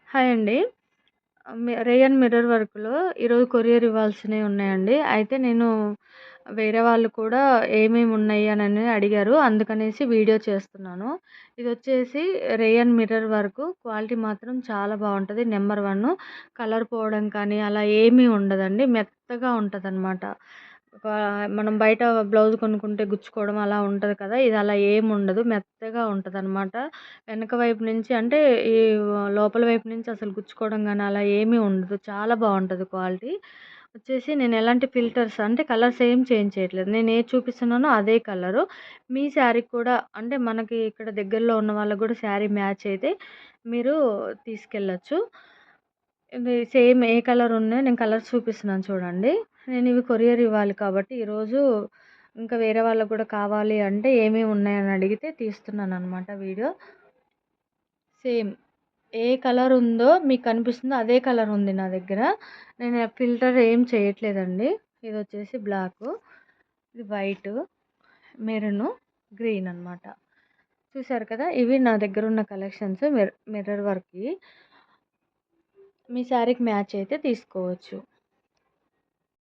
Hi అండి. Rayon mirror వర్క్‌లో ఈరోజు కొరియర్ ఇవ్వాల్సినవి ఉన్నాయండి. అయితే నేను వేరే వాళ్ళు కూడా ఏమేమి ఉన్నాయి అనని అడిగారు. అందుకనేసి వీడియో చేస్తున్నాను. ఇదొచ్చేసి రేయన్ మిర్రర్ వర్క్ క్వాలిటీ మాత్రం చాలా బావుంటది. నంబర్ 1 కలర్ పోవడం కానీ అలా ఏమీ ఉండదండి. మెత్తగా ఉంటదనమాట. ఒక మనం బయట బ్లౌజ్ కొనుక్కుంటే గుచ్చుకోవడం అలా ఉంటది కదా! ఇది అలా ఏముండదు. మెత్తగా ఉంటదనమాట. వెనక వైపు నుంచి అంటే ఈ లోపల వైపు నుంచి అసలు గుచ్చుకోవడం గాని అలా ఏమీ ఉండదు. చాలా బావుంటది క్వాలిటీ. వచ్చేసి నేను ఎలాంటి ఫిల్టర్స్ అంటే కలర్స్ ఏం చేంజ్ చేయట్లేదు. నేను ఏది చూపిస్తున్నానో అదే కలరు. మీ శారీకి కూడా అంటే మనకి ఇక్కడ దగ్గరలో ఉన్న వాళ్ళకి గూడా శారీ మ్యాచ్ అయితే మీరు తీసుకెళ్ళొచ్చు. ఇది సేమ్ ఏ కలర్ ఉన్నాయో నేను కలర్స్ చూపిస్తున్నాను చూడండి. నేను ఇవి కొరియర్ ఇవ్వాలి కాబట్టి ఈరోజు ఇంకా వేరే వాళ్ళకి గూడా కావాలి అంటే ఏమేమి ఉన్నాయని అడిగితే తీస్తున్నాననమాట వీడియో. సేమ్ ఏ కలర్ ఉందో మీకు కనిపిస్తుందో అదే కలర్ ఉంది నా దగ్గర. నేను ఫిల్టర్ ఏం చేయట్లేదండి. ఇదొచ్చేసి బ్లాకు, ఇది వైటు, మెరూను, గ్రీన్ అనమాట. చూసారు కదా! ఇవి నా దగ్గరున్న కలెక్షన్స్ మిర్రర్ వర్క్‌యి. మీ శారీకి మ్యాచ్ అయితే తీసుకోవచ్చు.